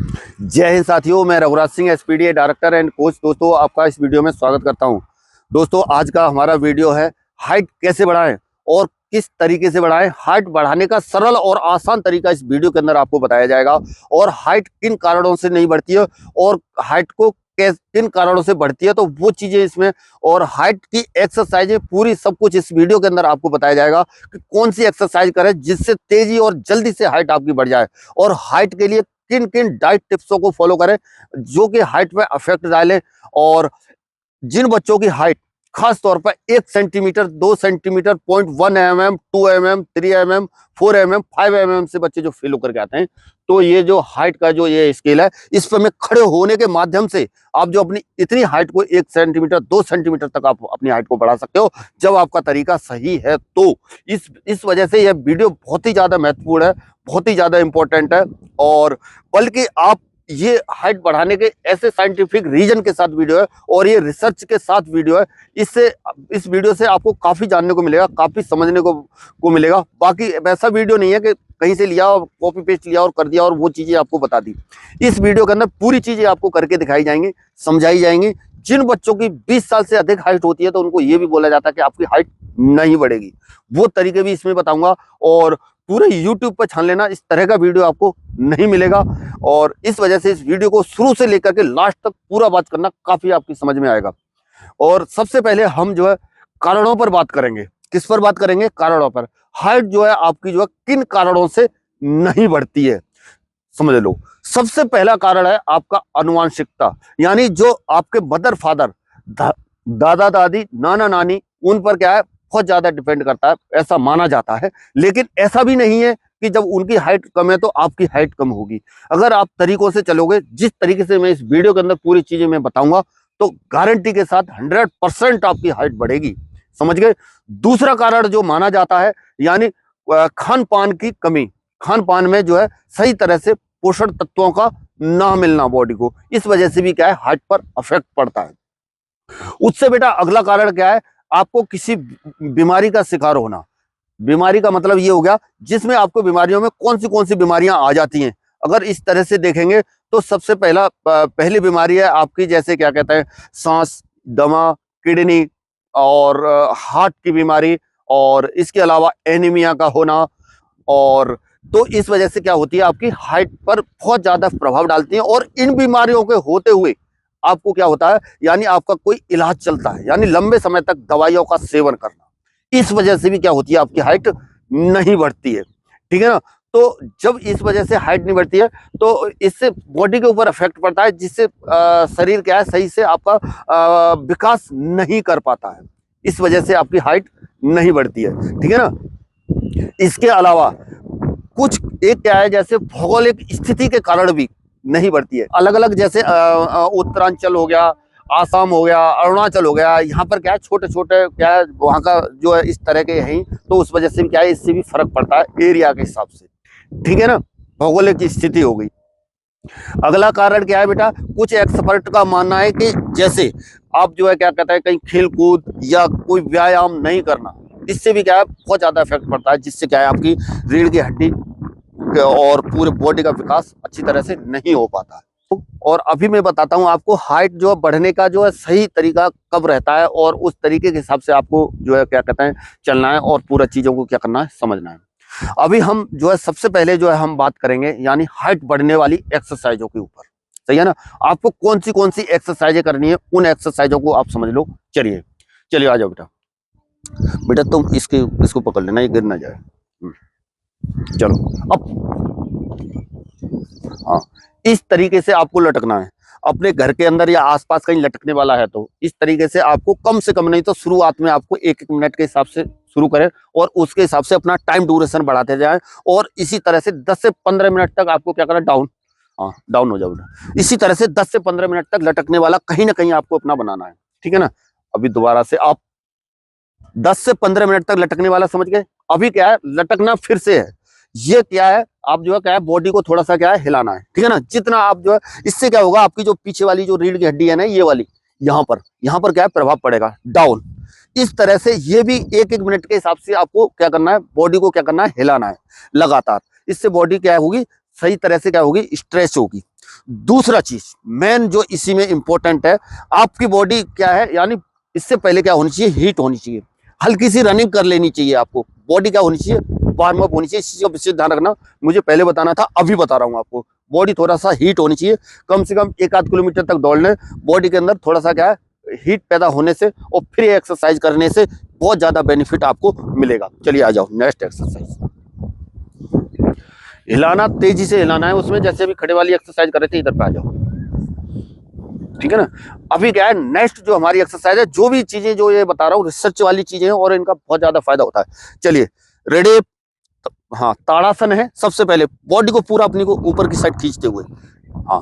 जय हिंद साथियों, मैं Raghuraj Singh SPDA director and coach. दोस्तों, आपका इस वीडियो में स्वागत करता हूं। दोस्तों, आज का हमारा वीडियो है हाइट कैसे बढ़ाएं और किस तरीके से बढ़ाएं। हाइट बढ़ाने का सरल और आसान तरीका इस वीडियो के अंदर आपको बताया जाएगा, और हाइट किन कारणों से नहीं बढ़ती है और हाइट को किन कारणों से बढ़ती है, तो वो चीजें इसमें, और हाइट की एक्सरसाइजें पूरी सब कुछ इस वीडियो के अंदर आपको बताया जाएगा कि कौन सी एक्सरसाइज करें जिससे तेजी और जल्दी से हाइट आपकी बढ़ जाए, और हाइट के लिए किन किन डाइट टिप्सों को फॉलो करें जो कि हाइट में अफेक्ट डालें। और जिन बच्चों की हाइट खास तौर पर 1 centimetre, 2 centimetre, 0.1 mm, 2 mm, 3 mm, 4 mm, 5 mm से बच्चे जो फेल होकर के आते हैं, तो ये जो हाइट का जो ये स्केल है, इस पर में खड़े होने के माध्यम से आप जो अपनी इतनी हाइट को 1 सेंटीमीटर, 2 सेंटीमीटर तक आप अपनी हाइट को बढ़ा सकते हो, जब आपका तरीका सही है। तो इस वजह से यह वीडियो बहुत ही ज्यादा महत्वपूर्ण है, बहुत ही ज्यादा इंपॉर्टेंट है, और बल्कि आप ये हाइट बढ़ाने के ऐसे साइंटिफिक रीजन के साथ वीडियो है और ये रिसर्च के साथ वीडियो है। इस वीडियो से आपको काफी जानने को मिलेगा, काफी समझने को मिलेगा। बाकी वैसा वीडियो नहीं है कि कहीं से लिया और कॉपी पेस्ट लिया और कर दिया और वो चीजें आपको बता दी। इस वीडियो के अंदर पूरी चीजें आपको करके दिखाई जाएंगी, समझाई जाएंगी। जिन बच्चों की 20 साल से अधिक हाइट होती है, तो उनको ये भी बोला जाता है कि आपकी हाइट नहीं बढ़ेगी, वो तरीके भी इसमें बताऊंगा। और पूरे YouTube पर छान लेना, इस तरह का वीडियो आपको नहीं मिलेगा, और इस वजह से इस वीडियो को शुरू से लेकर के लास्ट तक पूरा बात करना, काफी आपकी समझ में आएगा। और सबसे पहले हम जो है कारणों पर बात करेंगे। किस पर बात करेंगे? कारणों पर। हाइट जो है आपकी जो है किन कारणों से नहीं बढ़ती है, समझ लो। सबसे पहला कारण है आपका अनुवांशिकता, यानी जो आपके मदर फादर, दादा दादी, नाना नानी, उन पर क्या है, बहुत ज्यादा डिपेंड करता है, ऐसा माना जाता है। लेकिन ऐसा भी नहीं है कि जब उनकी हाइट कम है तो आपकी हाइट कम होगी। अगर आप तरीकों से चलोगे, जिस तरीके से मैं इस वीडियो के अंदर पूरी चीजें मैं बताऊंगा, तो गारंटी के साथ 100% आपकी हाइट बढ़ेगी, समझ गए। दूसरा कारण जो माना जाता है, यानी खान पान की कमी। खान पान में जो है सही तरह से पोषण तत्वों का ना मिलना बॉडी को, इस वजह से भी क्या है, हाइट पर अफेक्ट पड़ता है। उससे बेटा अगला कारण क्या है, आपको किसी बीमारी का शिकार होना। बीमारी का मतलब ये हो गया जिसमें आपको बीमारियों में कौन सी बीमारियां आ जाती हैं। अगर इस तरह से देखेंगे तो सबसे पहली बीमारी है आपकी, जैसे क्या कहते हैं, सांस, दमा, किडनी और हार्ट की बीमारी, और इसके अलावा एनीमिया का होना। और तो इस वजह से क्या होती है, आपकी हाइट पर बहुत ज्यादा प्रभाव डालती है। और इन बीमारियों के होते हुए आपको क्या होता है, यानी आपका कोई इलाज चलता है, यानी लंबे समय तक दवाइयों का सेवन करना, इस वजह से भी क्या होती है, आपकी हाइट नहीं बढ़ती है। ठीक है ना। तो जब इस वजह से हाइट नहीं बढ़ती है, तो इससे बॉडी के ऊपर इफेक्ट पड़ता है, जिससे शरीर क्या है, सही से आपका विकास नहीं कर पाता है। इस वजह से आपकी हाइट नहीं बढ़ती है, ठीक है ना। इसके अलावा कुछ एक क्या है, जैसे भौगोलिक स्थिति के कारण भी नहीं बढ़ती है। अलग अलग, जैसे उत्तरांचल हो गया, आसाम हो गया, अरुणाचल हो गया, यहाँ पर क्या है, छोटे छोटे क्या है, वहाँ का जो है इस तरह के है, तो उस वजह से भी क्या है, इससे भी फर्क पड़ता है एरिया के हिसाब से, ठीक है ना। भौगोलिक स्थिति हो गई। अगला कारण क्या है बेटा, कुछ एक्सपर्ट का मानना है कि जैसे आप जो है क्या कहते हैं, कहीं खेल कूद या कोई व्यायाम नहीं करना, इससे भी क्या है, बहुत ज्यादा इफेक्ट पड़ता है, जिससे क्या है, आपकी रीढ़ की हड्डी और पूरे बॉडी का विकास अच्छी तरह से नहीं हो पाता है। और अभी मैं बताता हूं आपको हाइट जो बढ़ने का जो है सही तरीका कब रहता है, और उस तरीके के हिसाब से आपको जो है क्या कहते हैं, चलना है और पूरा चीजों को क्या करना है, समझना है। अभी हम जो है सबसे पहले जो है हम बात करेंगे, यानी हाइट बढ़ने वाली एक्सरसाइजों के ऊपर, सही है ना। आपको कौन सी एक्सरसाइजें करनी है, उन एक्सरसाइजों को आप समझ लो। चलिए चलिए, आ जाओ बेटा। बेटा तुम इसको पकड़ लेना, ये गिर ना जाए। चलो अब, हाँ, इस तरीके से आपको लटकना है। अपने घर के अंदर या आसपास कहीं लटकने वाला है तो इस तरीके से आपको कम से कम, नहीं तो शुरुआत में आपको 1-1 मिनट के हिसाब से शुरू करें, और उसके हिसाब से अपना टाइम ड्यूरेशन बढ़ाते जाएं, और इसी तरह से 10 से 15 मिनट तक आपको क्या करना, डाउन हो जाओ। इसी तरह से 10 से 15 मिनट तक लटकने वाला कहीं ना कहीं आपको अपना बनाना है, ठीक है ना। अभी दोबारा से आप 10 से 15 मिनट तक लटकने वाला समझ गए। अभी क्या है, लटकना फिर से है। ये क्या है, आप जो है क्या है, बॉडी को थोड़ा सा क्या है, हिलाना है, ठीक है ना। जितना आप जो है, इससे क्या होगा, आपकी जो पीछे वाली जो रीढ़ की हड्डी है ना, ये वाली, यहाँ पर क्या है, प्रभाव पड़ेगा, डाउन। इस तरह से ये भी 1-1 मिनट के हिसाब से आपको क्या करना है, बॉडी को क्या करना है, हिलाना है लगातार। इससे बॉडी क्या होगी, सही तरह से क्या होगी, स्ट्रेच होगी। दूसरा चीज मेन जो इसी में इंपॉर्टेंट है, आपकी बॉडी क्या है, यानी इससे पहले क्या होनी चाहिए, हीट होनी चाहिए, हल्की सी रनिंग कर लेनी चाहिए। आपको बॉडी क्या होनी चाहिए, वार्म अप होनी चाहिए। इस चीज का विशेष ध्यान रखना, मुझे पहले बताना था, अभी बता रहा हूँ आपको। बॉडी थोड़ा सा हीट होनी चाहिए, कम से कम 1-8 किलोमीटर तक दौड़ लें, बॉडी के अंदर थोड़ा सा क्या है, हीट पैदा होने से और फिर एक्सरसाइज करने से बहुत ज्यादा बेनिफिट आपको मिलेगा। चलिए आ जाओ नेक्स्ट एक्सरसाइज। हिलाना, तेजी से हिलाना है उसमें, जैसे अभी खड़े वाली एक्सरसाइज कर रहे थे, इधर पे आ जाओ, ठीक है ना। अभी क्या है, नेक्स्ट जो हमारी एक्सरसाइज है, जो भी चीजें जो ये बता रहा हूँ रिसर्च वाली चीजें हैं और इनका बहुत ज्यादा फायदा होता है। चलिए रेडी, हाँ ताड़ासन है। सबसे पहले बॉडी को पूरा अपनी को ऊपर की साइड खींचते हुए, हाँ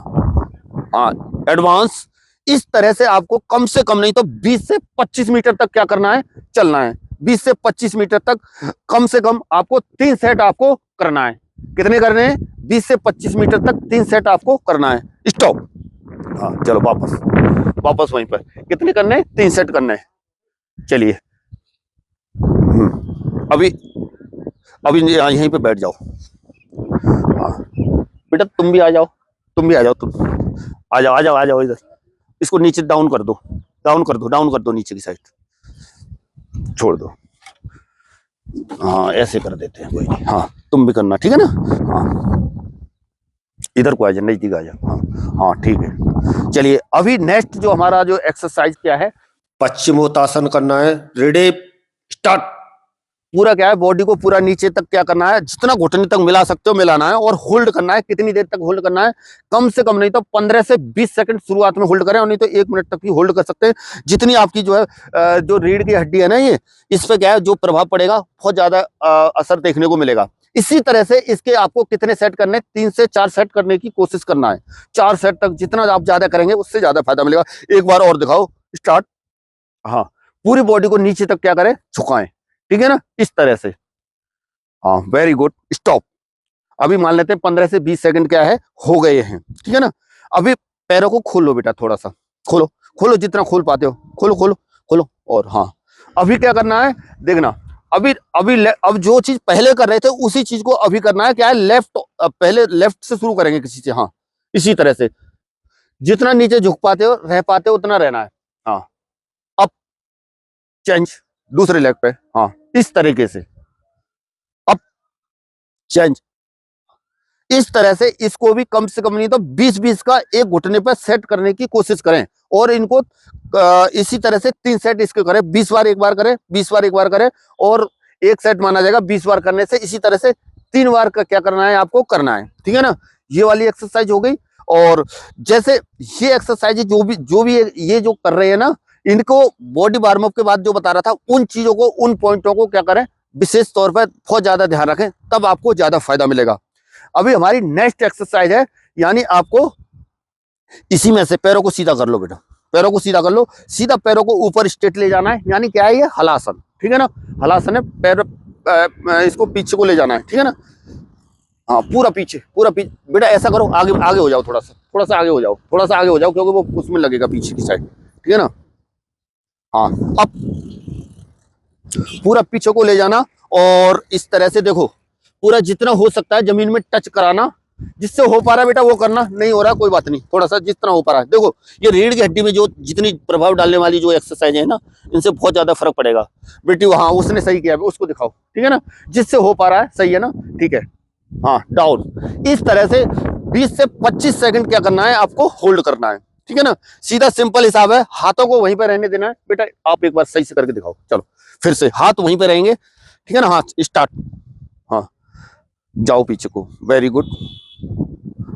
हाँ एडवांस। इस तरह से आपको कम से कम नहीं तो 20 से 25 मीटर तक क्या करना है, चलना है। 20 से 25 मीटर तक कम से कम आपको 3 सेट आपको करना है। कितने करने हैं, 20 से 25 मीटर तक 3 सेट आपको करना है। स्टॉप, हाँ चलो वापस वहीं पर। कितने करने हैं, 3 सेट करने हैं। चलिए अभी यहीं पे बैठ जाओ। हाँ बेटा तुम भी आ जाओ, तुम आ जाओ इधर। इसको नीचे डाउन कर दो नीचे की साइड, छोड़ दो। हाँ ऐसे कर देते हैं, कोई नहीं। हाँ तुम भी करना, ठीक है ना। हाँ इधर को आ जाओ, नजदीक आ जाओ। हाँ हाँ ठीक है। चलिए अभी नेक्स्ट जो हमारा जो एक्सरसाइज क्या है, पश्चिमोत्तासन करना है। Ready start. पूरा क्या है, बॉडी को पूरा नीचे तक क्या करना है, जितना घुटने तक मिला सकते हो मिलाना है और होल्ड करना है। कितनी देर तक होल्ड करना है, कम से कम नहीं तो 15 से 20 सेकंड शुरुआत में होल्ड करें, और नहीं तो 1 मिनट तक भी होल्ड कर सकते हैं। जितनी आपकी जो है जो रीढ़ की हड्डी है ना, ये इस पे क्या है जो प्रभाव पड़ेगा, बहुत ज्यादा असर देखने को मिलेगा। इसी तरह से इसके आपको कितने सेट करने, 3 से 4 सेट करने की कोशिश करना है। 4 सेट तक जितना आप ज्यादा करेंगे उससे ज्यादा फायदा मिलेगा। एक बार और दिखाओ, स्टार्ट। हाँ पूरी बॉडी को नीचे तक क्या करें, झुकाएं, ठीक है ना, इस तरह से। हाँ वेरी गुड, स्टॉप। अभी मान लेते हैं 15 से 20 सेकंड क्या है, हो गए हैं, ठीक है ना। अभी पैरों को खोलो बेटा, थोड़ा सा खोलो जितना खोल पाते हो, खोलो। और हाँ अभी क्या करना है, देखना। अब जो चीज पहले कर रहे थे उसी चीज को अभी करना है। क्या है, पहले लेफ्ट से शुरू करेंगे किसी से। हाँ इसी तरह से जितना नीचे झुक पाते हो, रह पाते हो, उतना रहना है। हाँ अब चेंज दूसरे लेग पे, हाँ इस तरीके से। अब चेंज इस तरह से। इसको भी कम से कम नहीं तो 20-20 का एक घुटने पर सेट करने की कोशिश करें, और इनको इसी तरह से 3 सेट इसके करें। 20 बार एक बार करें, 20 बार एक बार करें, और एक सेट माना जाएगा 20 बार करने से। इसी तरह से 3 बार का क्या करना है, आपको करना है, ठीक है ना। ये वाली एक्सरसाइज हो गई। और जैसे ये एक्सरसाइज जो भी ये जो कर रहे हैं ना, इनको बॉडी वार्म अप के बाद जो बता रहा था, उन चीजों को, उन पॉइंटों को क्या करें, विशेष तौर पर बहुत ज्यादा ध्यान रखें, तब आपको ज्यादा फायदा मिलेगा। अभी हमारी नेक्स्ट एक्सरसाइज है, यानी आपको इसी में से पैरों को सीधा कर लो बेटा, पैरों को सीधा कर लो, सीधा पैरों को ऊपर स्ट्रेट ले जाना है। यानी क्या है, ये हलासन, ठीक है ना। हलासन है, पैर इसको पीछे को ले जाना है, ठीक है ना। हाँ पूरा पीछे बेटा, ऐसा करो, आगे हो जाओ, थोड़ा सा आगे हो जाओ, क्योंकि वो उसमें लगेगा पीछे की साइड, ठीक है ना। हाँ अब पूरा पीछे को ले जाना, और इस तरह से देखो, पूरा जितना हो सकता है जमीन में टच कराना। जिससे हो पा रहा है बेटा वो करना, नहीं हो रहा कोई बात नहीं, थोड़ा सा जितना हो पा रहा है। देखो ये रीढ़ की हड्डी में जो जितनी प्रभाव डालने वाली जो एक्सरसाइज है ना, इनसे बहुत ज्यादा फर्क पड़ेगा बेटी। हाँ उसने सही किया, उसको दिखाओ, ठीक है ना। जिससे हो पा रहा है, सही है ना, ठीक है। हाँ डाउन। इस तरह से 20 से 25 सेकंड क्या करना है, आपको होल्ड करना है, ठीक है ना। सीधा सिंपल हिसाब है, हाथों को वहीं पर रहने देना है बेटा। आप एक बार सही से करके दिखाओ, चलो फिर से हाथ वहीं पर रहेंगे, ठीक है ना। हाँ स्टार्ट, हाँ जाओ पीछे को, वेरी गुड।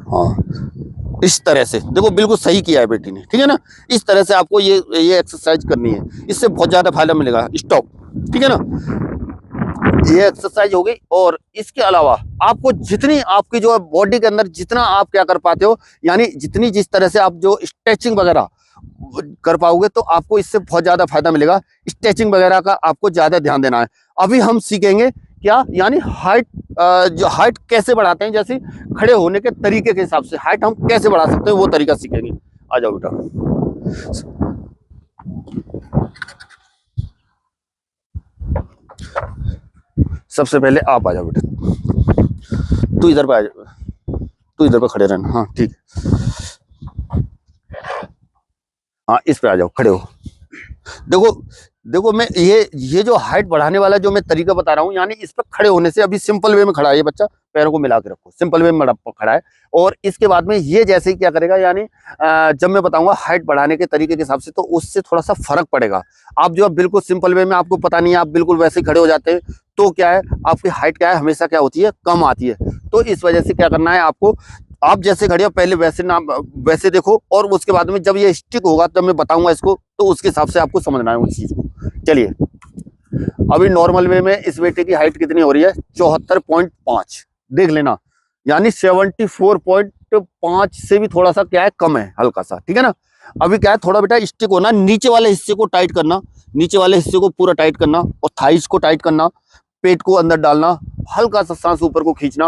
हाँ इस तरह से देखो, बिल्कुल सही किया है बेटी ने, ठीक है ना। इस तरह से आपको ये एक्सरसाइज करनी है, इससे बहुत ज्यादा फायदा मिलेगा। स्टॉप, ठीक है ना। ये एक्सरसाइज हो गई। और इसके अलावा आपको जितनी आपकी जो बॉडी के अंदर जितना आप क्या कर पाते हो, यानी जितनी जिस तरह से आप जो स्ट्रेचिंग वगैरह कर पाओगे, तो आपको इससे बहुत ज्यादा फायदा मिलेगा। स्ट्रेचिंग वगैरह का आपको ज्यादा ध्यान देना है। अभी हम सीखेंगे क्या, यानी हाइट, जो हाइट कैसे बढ़ाते हैं, जैसे खड़े होने के तरीके के हिसाब से हाइट हम कैसे बढ़ा सकते हैं, वो तरीका सीखेंगे। आ जाओ बेटा, सबसे पहले आप आ जाओ बेटा, तू इधर पे आ जा, तू इधर पे खड़े रहना। हाँ ठीक है, हाँ इस पे आ जाओ, खड़े हो। देखो देखो, मैं ये जो हाइट बढ़ाने वाला जो मैं तरीका बता रहा हूँ, यानी इस पर खड़े होने से, अभी सिंपल वे में खड़ा है ये बच्चा, पैरों को मिला के रखो, सिंपल वे में खड़ा है। और इसके बाद में ये जैसे ही क्या करेगा, यानी जब मैं बताऊंगा हाइट बढ़ाने के तरीके के हिसाब से, तो उससे थोड़ा सा फर्क पड़ेगा। आप जो बिल्कुल सिंपल वे में, आपको पता नहीं है, आप बिल्कुल वैसे ही खड़े हो जाते हैं, तो क्या है, आपकी हाइट क्या है, हमेशा क्या होती है, कम आती है। तो इस वजह से क्या करना है आपको, आप जैसे खड़े हो पहले वैसे ना, वैसे देखो, और उसके बाद में जब ये स्टिक होगा, तब मैं बताऊंगा इसको, तो उसके हिसाब से आपको समझना है उस चीज को। चलिए, अभी नॉर्मल वे में इस बेटे की हाइट कितनी हो रही है, 74.5, देख लेना, यानी 74.5 से भी थोड़ा सा क्या है, कम है, हल्का सा, ठीक है ना। अभी क्या है, थोड़ा बेटा स्टिक होना, नीचे वाले हिस्से को टाइट करना, नीचे वाले हिस्से को पूरा टाइट करना, और थाइस को टाइट करना, पेट को अंदर डालना, हल्का सा सांस ऊपर को खींचना,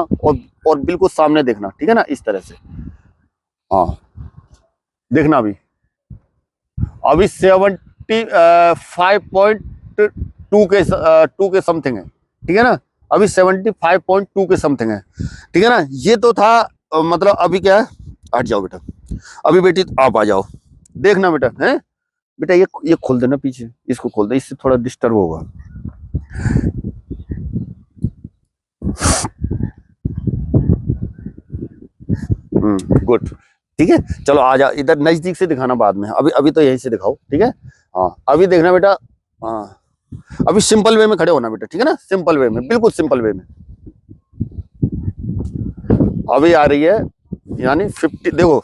और बिल्कुल सामने देखना, ठीक है ना, इस तरह से। हाँ देखना, अभी 75.2 के समथिंग है, ठीक है ना, अभी 75.2 के समथिंग है, ठीक है ना। ये तो था मतलब अभी क्या है, हट जाओ बेटा, अभी बेटी आप आ जाओ, देखना बेटा, है बेटा, ये खोल देना पीछे, इसको खोल दे, इससे थोड़ा डिस्टर्ब होगा। गुड, ठीक है, चलो आ जाओ इधर, नजदीक से दिखाना बाद में, अभी तो यहीं से दिखाओ, ठीक है। हाँ अभी देखना बेटा, हाँ अभी सिंपल वे में खड़े होना बेटा, ठीक है ना, सिंपल वे में, बिल्कुल सिंपल वे में। अभी आ रही है, यानी 50, देखो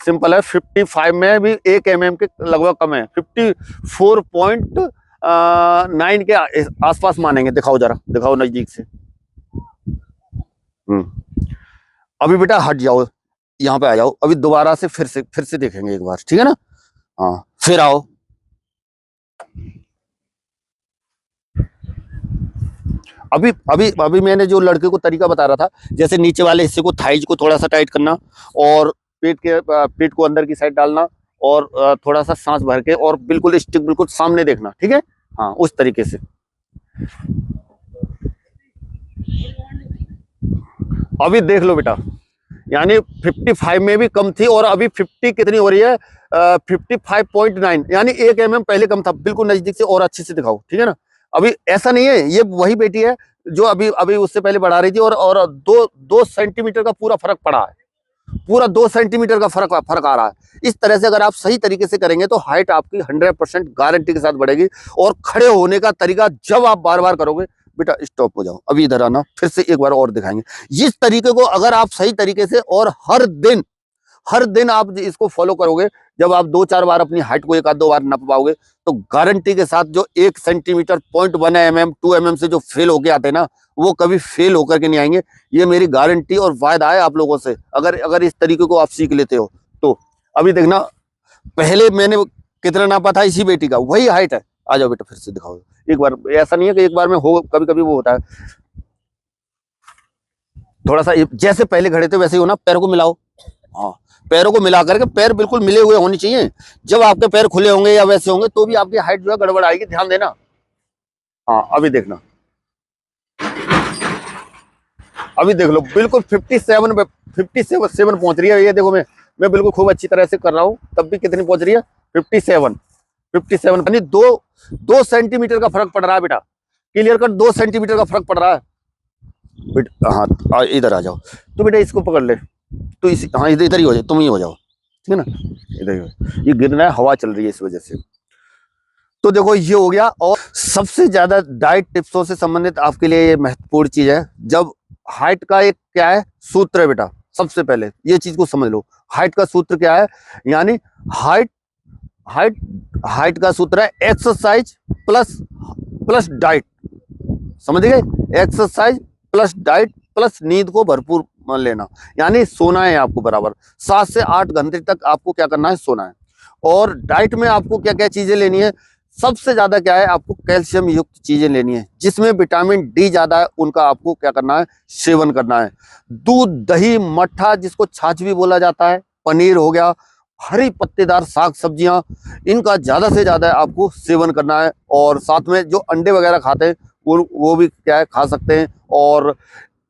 सिंपल है, 55 में भी 1 mm के लगभग कम है, 54.9 के आसपास मानेंगे। दिखाओ जरा, दिखाओ नजदीक से। अभी बेटा हट जाओ, यहाँ पे आ जाओ, अभी दोबारा से फिर से देखेंगे एक बार, ठीक है ना। हाँ फिर आओ, अभी अभी अभी मैंने जो लड़के को तरीका बता रहा था, जैसे नीचे वाले हिस्से को, थाइज को थोड़ा सा टाइट करना, और पेट को अंदर की साइड डालना, और थोड़ा सा सांस भर के, और बिल्कुल स्टिक बिल्कुल सामने देखना, ठीक है। हाँ उस तरीके से। अभी देख लो बेटा, यानी 55 में भी कम थी, और अभी 50 कितनी हो रही है, 55.9, यानी 1 mm पहले कम था। बिल्कुल नजदीक से और अच्छे से दिखाओ, ठीक है ना। अभी ऐसा नहीं है, ये वही बेटी है जो अभी अभी उससे पहले बढ़ा रही थी, और 2 सेंटीमीटर का पूरा फर्क पड़ा है, पूरा 2 सेंटीमीटर का फर्क आ रहा है। इस तरह से अगर आप सही तरीके से करेंगे, तो हाइट आपकी 100% गारंटी के साथ बढ़ेगी। और खड़े होने का तरीका जब आप बार बार करोगे, बेटा स्टॉप हो जाओ, अभी इधर आना, फिर से एक बार और दिखाएंगे। इस तरीके को अगर आप सही तरीके से, और हर दिन आप इसको फॉलो करोगे, जब आप 2-4 बार अपनी हाइट को 1-2 बार नप पाओगे, तो गारंटी के साथ जो 1 सेंटीमीटर 0.1 mm 2 mm से जो फेल होके आते हैं ना, वो कभी फेल होकर के नहीं आएंगे। ये मेरी गारंटी और वायदा है आप लोगों से, अगर इस तरीके को आप सीख लेते हो तो। अभी देखना, पहले मैंने कितना नापा था इसी बेटी का, वही हाइट है। आ जाओ बेटा, फिर से दिखाओ एक बार, ऐसा नहीं है कि एक बार में हो, कभी कभी वो होता है। थोड़ा सा जैसे पहले खड़े थे वैसे ही हो ना, पैरों को मिलाओ। हाँ पैरों को मिला करके, पैर बिल्कुल मिले हुए होने चाहिए। जब आपके पैर खुले होंगे या वैसे होंगे, तो भी आपकी हाइट जो है गड़बड़ आएगी, ध्यान देना। हाँ अभी देखना, अभी देख लो, बिल्कुल 57 पहुंच रही है। ये देखो, मैं बिल्कुल खूब अच्छी तरह से कर रहा हूँ, तब भी कितनी पहुंच रही है, 57 यानी 2 सेंटीमीटर का फर्क पड़ रहा है बेटा, क्लियर कर, 2 सेंटीमीटर का फर्क पड़ रहा है बेटा। हाँ इधर आ जाओ, तो बेटा इसको पकड़ ले, तो हाँ इधर ही हो जाओ, तुम ही हो जाओ, ठीक है ना, इधर ही हो। ये गिरना है, हवा चल रही है इस वजह से। तो देखो ये हो गया। और सबसे ज्यादा डाइट टिप्सों से संबंधित आपके लिए ये महत्वपूर्ण चीज है। जब हाइट का एक क्या है सूत्र है बेटा, सबसे पहले ये चीज को समझ लो, हाइट का सूत्र क्या है, यानी हाइट का सूत्र है एक्सरसाइज प्लस डाइट, समझ गए, एक्सरसाइज प्लस डाइट प्लस नींद को भरपूर लेना, यानी सोना है आपको बराबर 7 से 8 घंटे तक आपको क्या करना है, सोना है। और डाइट में आपको क्या क्या चीजें लेनी है, सबसे ज्यादा क्या है, आपको कैल्शियम युक्त चीजें लेनी है, जिसमें विटामिन डी ज्यादा है, उनका आपको क्या करना है, सेवन करना है। दूध, दही, मट्ठा, जिसको छाछ भी बोला जाता है, पनीर हो गया, हरी पत्तेदार साग सब्जियां, इनका ज्यादा से ज्यादा आपको सेवन करना है। और साथ में जो अंडे वगैरह खाते हैं, वो भी क्या है, खा सकते हैं। और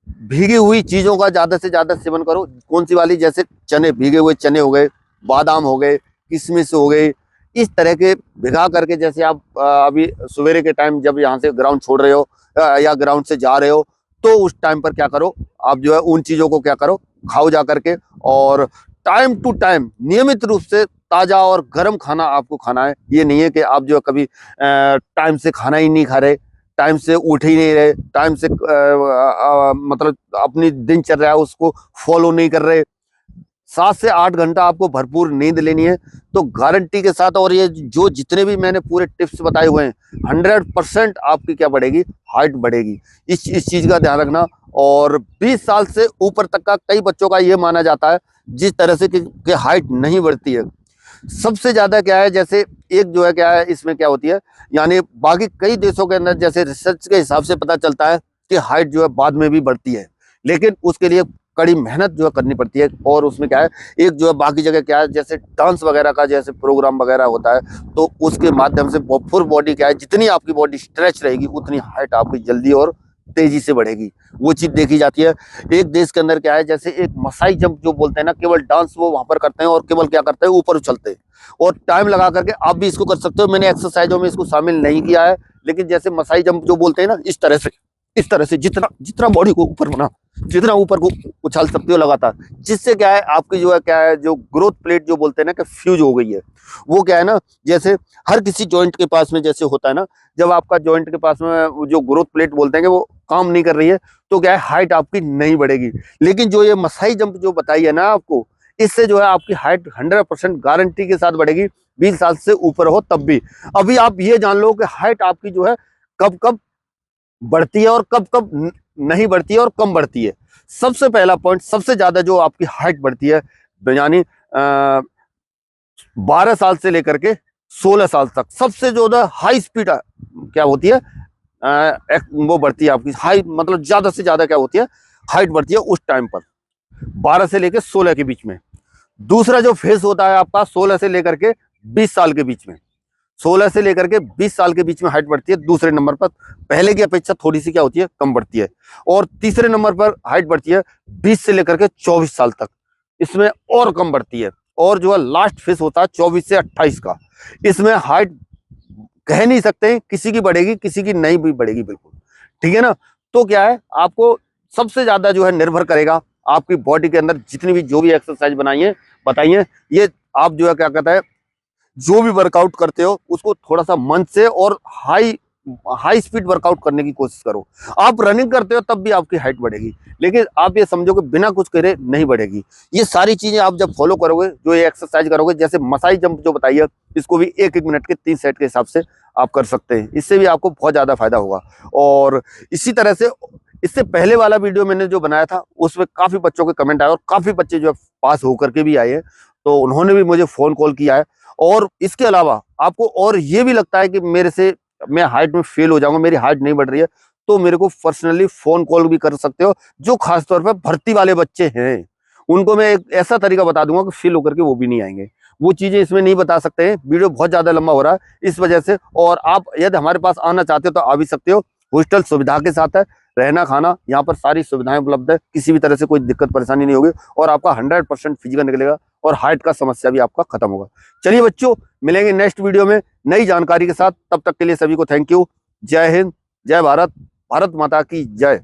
भीगी हुई चीजों का ज्यादा से ज्यादा सेवन करो। कौन सी वाली? जैसे चने, भीगे हुए चने हो गए, बादाम हो गए, किशमिश हो गई, इस तरह के भिगा करके। जैसे आप अभी सवेरे के टाइम जब यहाँ से ग्राउंड छोड़ रहे हो या ग्राउंड से जा रहे हो, तो उस टाइम पर क्या करो, आप जो है उन चीजों को क्या करो, खाओ जा करके। और टाइम टू टाइम नियमित रूप से ताजा और गर्म खाना आपको खाना है। ये नहीं है कि आप जो है कभी टाइम से खाना ही नहीं खा रहे, टाइम से उठ ही नहीं रहे, टाइम से मतलब अपनी दिनचर्या उसको फॉलो नहीं कर रहे। 7 से 8 घंटा आपको भरपूर नींद लेनी है। तो गारंटी के साथ, और ये जो जितने भी मैंने पूरे टिप्स बताए हुए हैं, 100% आपकी क्या बढ़ेगी, हाइट बढ़ेगी। इस चीज का ध्यान रखना। और 20 साल से ऊपर तक का कई बच्चों का ये माना जाता है जिस तरह से कि हाइट नहीं बढ़ती है। सबसे ज्यादा क्या है, जैसे एक जो है क्या है, इसमें क्या होती है, यानी बाकी कई देशों के अंदर जैसे रिसर्च के हिसाब से पता चलता है कि हाइट जो है बाद में भी बढ़ती है, लेकिन उसके लिए कड़ी मेहनत जो है करनी पड़ती है। और उसमें क्या है, एक जो है बाकी जगह क्या है, जैसे डांस वगैरह का जैसे प्रोग्राम वगैरह होता है, तो उसके माध्यम से फुल बॉडी क्या है, जितनी आपकी बॉडी स्ट्रेच रहेगी उतनी हाइट आपकी जल्दी और तेजी से बढ़ेगी। वो चीज देखी जाती है। एक देश के अंदर क्या है, जैसे एक मसाई जंप जो बोलते हैं ना, केवल डांस वो वहां पर करते हैं और केवल क्या करते हैं, ऊपर उछलते हैं और टाइम लगा करके। आप भी इसको कर सकते हो, मैंने एक्सरसाइजों में इसको शामिल नहीं किया है, लेकिन जैसे मसाई जंप जो बोलते हैं ना, इस तरह से जितना जितना बॉडी को ऊपर बना, जितना ऊपर को उछाल सकते हो लगातार, जिससे क्या है आपकी जो है क्या है, जो ग्रोथ प्लेट जो बोलते हैं ना कि फ्यूज हो गई है, वो क्या है ना, जैसे हर किसी जॉइंट के पास में जैसे होता है ना, जब आपका जॉइंट के पास में जो ग्रोथ प्लेट बोलते हैं कि वो काम नहीं कर रही है, तो क्या है हाइट आपकी नहीं बढ़ेगी। लेकिन जो ये मसाई जंप जो बताई है ना आपको, इससे जो है आपकी हाइट 100% गारंटी के साथ बढ़ेगी। 20 साल से ऊपर हो तब भी। अभी आप ये जान लो कि हाइट आपकी जो है कब कब बढ़ती है और कब कब नहीं बढ़ती है और कम बढ़ती है। सबसे पहला पॉइंट, सबसे ज्यादा जो आपकी हाइट बढ़ती है, यानी 12 साल से लेकर के 16 साल तक सबसे ज्यादा हाई स्पीड क्या होती है, वो बढ़ती है आपकी हाई, मतलब ज्यादा से ज्यादा क्या होती है, हाइट बढ़ती है उस टाइम पर 12 से लेकर 16 के बीच में। दूसरा जो फेज होता है आपका 16 से लेकर के 20 साल के बीच में, 16 से लेकर के 20 साल के बीच में हाइट बढ़ती है दूसरे नंबर पर। पहले की अपेक्षा थोड़ी सी क्या होती है, कम बढ़ती है। और तीसरे नंबर पर हाइट बढ़ती है 20 से लेकर के 24 साल तक, इसमें और कम बढ़ती है। और जो है लास्ट फेज होता है 24 से 28 का, इसमें हाइट कह नहीं सकते किसी की बढ़ेगी किसी की नहीं भी बढ़ेगी, बिल्कुल ठीक है ना। तो क्या है, आपको सबसे ज्यादा जो है निर्भर करेगा आपकी बॉडी के अंदर जितनी भी जो भी एक्सरसाइज बताइए, ये आप जो है क्या कहता है, जो भी वर्कआउट करते हो उसको थोड़ा सा मन से और हाई हाई स्पीड वर्कआउट करने की कोशिश करो। आप रनिंग करते हो तब भी आपकी हाइट बढ़ेगी, लेकिन आप ये समझो कि बिना कुछ करे नहीं बढ़ेगी। ये सारी चीजें आप जब फॉलो करोगे, जो ये एक्सरसाइज करोगे, जैसे मसाई जंप जो बताइए, इसको भी 1-1 मिनट के 3 सेट के हिसाब से आप कर सकते हैं। इससे भी आपको बहुत ज्यादा फायदा होगा। और इसी तरह से इससे पहले वाला वीडियो मैंने जो बनाया था उसमें काफी बच्चों के कमेंट आए और काफी बच्चे जो है पास होकर के भी आए हैं, तो उन्होंने भी मुझे फोन कॉल किया है। और इसके अलावा आपको और ये भी लगता है कि मेरे से मैं हाइट में फेल हो जाऊंगा, मेरी हाइट नहीं बढ़ रही है, तो मेरे को पर्सनली फोन कॉल भी कर सकते हो। जो खासतौर पर भर्ती वाले बच्चे हैं उनको मैं एक ऐसा तरीका बता दूंगा कि फेल होकर के वो भी नहीं आएंगे। वो चीजें इसमें नहीं बता सकते हैं, वीडियो बहुत ज्यादा लंबा हो रहा है इस वजह से। और आप यदि हमारे पास आना चाहते हो तो आ भी सकते हो, हॉस्टल सुविधा के साथ है, रहना खाना यहाँ पर सारी सुविधाएं उपलब्ध है, किसी भी तरह से कोई दिक्कत परेशानी नहीं होगी और आपका 100% फिजिकल निकलेगा और हाइट का समस्या भी आपका खत्म होगा। चलिए बच्चों, मिलेंगे नेक्स्ट वीडियो में नई जानकारी के साथ। तब तक के लिए सभी को थैंक यू। जय हिंद, जय भारत, भारत माता की जय।